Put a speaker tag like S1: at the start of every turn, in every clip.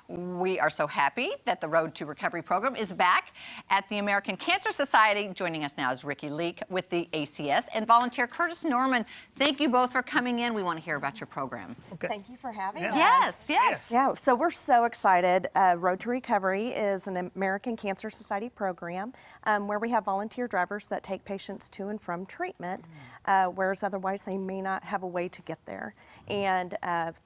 S1: We are so happy that the Road to Recovery program is back at the American Cancer Society. Joining us now is Ricky Leak with the ACS and volunteer Curtis Norman. Thank you both for coming in. We want to hear about your program.
S2: Okay.
S3: Thank you for having us.
S1: Yes.
S3: Yeah, so we're so excited. Road to Recovery is an American Cancer Society program where we have volunteer drivers that take patients to and from treatment, whereas otherwise they may not have a way to get there. And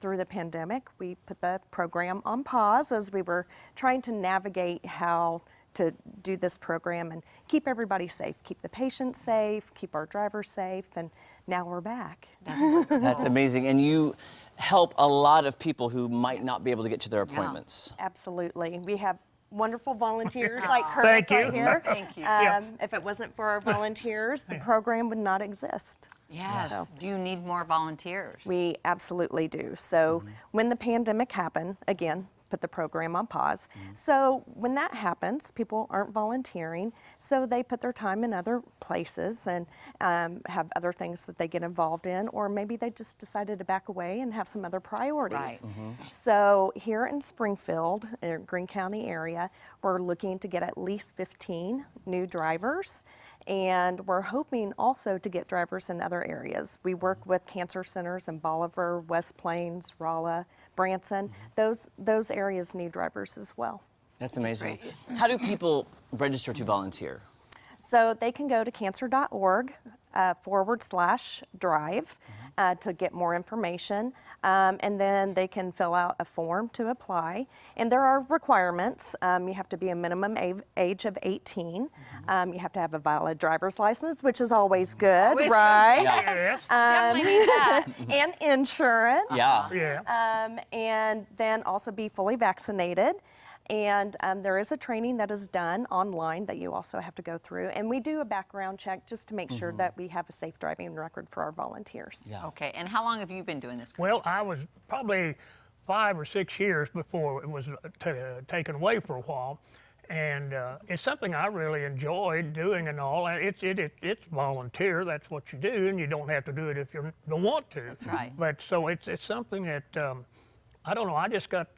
S3: through the pandemic, we put the program on pause as we were trying to navigate how to do this program and keep everybody safe, keep the patients safe, keep our drivers safe, and now we're back.
S2: That's amazing. And you help a lot of people who might not be able to get to their appointments.
S3: Absolutely. We have wonderful volunteers like Curtis right here.
S1: Thank you.
S3: If it wasn't for our volunteers, the program would not exist.
S1: Yes.
S3: So,
S1: Do you need more volunteers?
S3: we absolutely do. So when the pandemic happened, again, put the program on pause. So when that happens, people aren't volunteering, so they put their time in other places and have other things that they get involved in, or maybe they just decided to back away and have some other priorities.
S1: Right.
S3: So here in Springfield, Greene County area, we're looking to get at least 15 new drivers. And we're hoping also to get drivers in other areas. We work with cancer centers in Bolivar, West Plains, Rolla, Branson. Those areas need drivers as well.
S2: That's amazing. How do people register to volunteer?
S3: So they can go to cancer.org /drive to get more information. And then they can fill out a form to apply. And there are requirements. You have to be a minimum age of 18. You have to have a valid driver's license, which is always good, right?
S1: Yes. Definitely need that.
S3: And insurance.
S2: Yeah.
S3: And then also be fully vaccinated. And there is a training that is done online that you also have to go through. And we do a background check just to make sure that we have a safe driving record for our volunteers.
S2: Yeah.
S1: Okay, and how long have you been doing this?
S4: Well, I was probably 5 or 6 years before it was taken away for a while. And it's something I really enjoyed doing and all. And it's volunteer, that's what you do, and you don't have to do it if you don't want to.
S1: That's right.
S4: But so it's something that, I don't know, I just got,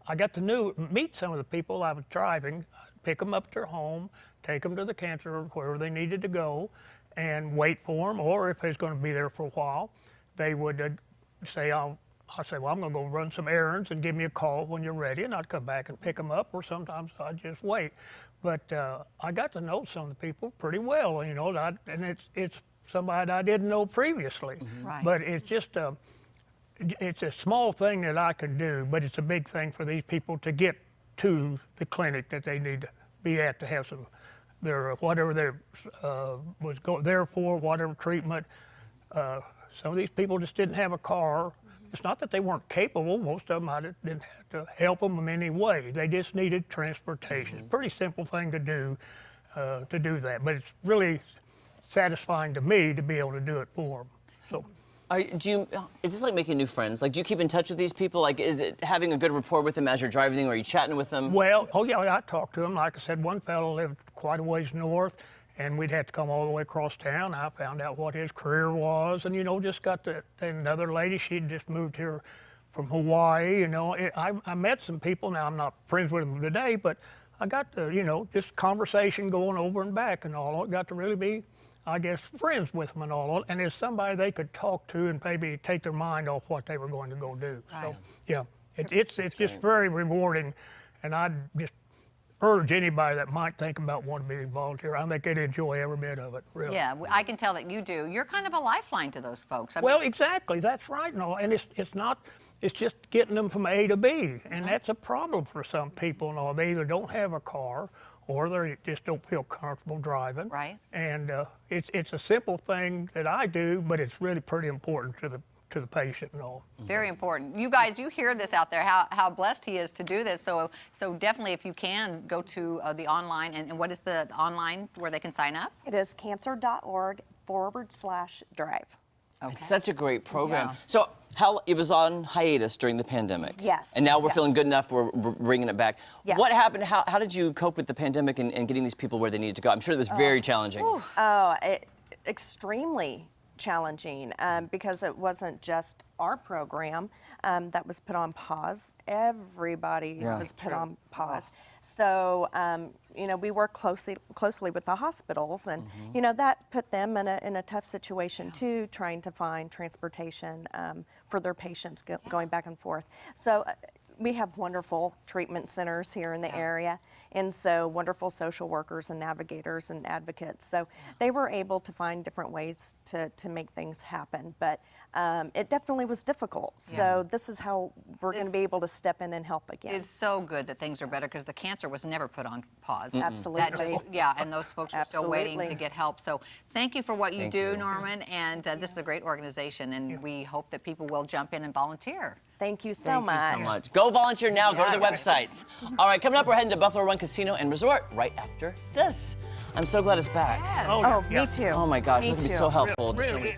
S4: I got to meet some of the people I was driving, pick them up at their home, take them to the cancer wherever they needed to go, and wait for them. Or if it's going to be there for a while, they would say, I'll say, well, I'm going to go run some errands and give me a call when you're ready, and I'd come back and pick them up, or sometimes I'd just wait. But I got to know some of the people pretty well, you know, and it's somebody I didn't know previously.
S1: Right.
S4: But it's just it's a small thing that I can do, but it's a big thing for these people to get to the clinic that they need to be at to have some whatever they was there for, whatever treatment. Some of these people just didn't have a car. It's not that they weren't capable. Most of them I didn't have to help them in any way. They just needed transportation. It's a pretty simple thing to do that, but it's really satisfying to me to be able to do it for them. So.
S2: Is this like making new friends? Like, do you keep in touch with these people? Like, is it having a good rapport with them as you're driving, or are you chatting with them?
S4: Well, I talked to them. Like I said, one fellow lived quite a ways north, and we'd have to come all the way across town. I found out what his career was, and, you know, just got to, another lady, she'd just moved here from Hawaii, you know. I met some people. Now, I'm not friends with them today, but I got to, you know, just conversation going over and back and all. Got to really be, I guess, friends with them and all, and it's somebody they could talk to and maybe take their mind off what they were going to go do.
S1: Right.
S4: So, yeah, it's just very rewarding, and I'd just urge anybody that might think about wanting to be a volunteer. I think they'd enjoy every bit of it, really.
S1: Yeah, I can tell that you do. You're kind of a lifeline to those folks. I mean,
S4: Well, exactly, that's right, and it's just getting them from A to B, and that's a problem for some people. And all. They either don't have a car, or they just don't feel comfortable driving.
S1: Right.
S4: And it's a simple thing that I do, but it's really pretty important to the patient and all.
S1: very important. You guys, you hear this out there, how blessed he is to do this. So definitely, if you can, go to the online. And what is the online where they can sign up?
S3: It is cancer.org /drive.
S1: Okay.
S2: It's such a great program.
S1: Yeah.
S2: So it was on hiatus during the pandemic.
S3: Yes.
S2: And now we're
S3: yes.
S2: feeling good enough, we're bringing it back.
S3: Yes.
S2: What happened? How did you cope with the pandemic and getting these people where they needed to go? I'm sure it was very challenging.
S3: Extremely challenging because it wasn't just our program. that was put on pause. Everybody
S2: Yeah.
S3: was put on pause. So, we work closely with the hospitals, and that put them in a tough situation too, trying to find transportation for their patients going back and forth. So. We have wonderful treatment centers here in the area, and so wonderful social workers and navigators and advocates. So they were able to find different ways to make things happen, but it definitely was difficult. So this is how we're going to be able to step in and help again.
S1: It's so good that things are better because the cancer was never put on pause.
S3: Absolutely.
S1: That just, and those folks are still waiting to get help. So thank you for what you do, Norman, and this is a great organization, and we hope that people will jump in and volunteer.
S3: Thank you so much.
S2: Thank you so much. Go volunteer now. Go to their websites. All right, coming up, we're heading to Buffalo Run Casino and Resort right after this. I'm so glad it's back.
S1: Yes.
S3: Oh,
S4: yeah.
S3: me too.
S2: Oh my gosh,
S3: Me
S2: it's going to be
S3: too.
S2: so helpful.
S4: Really,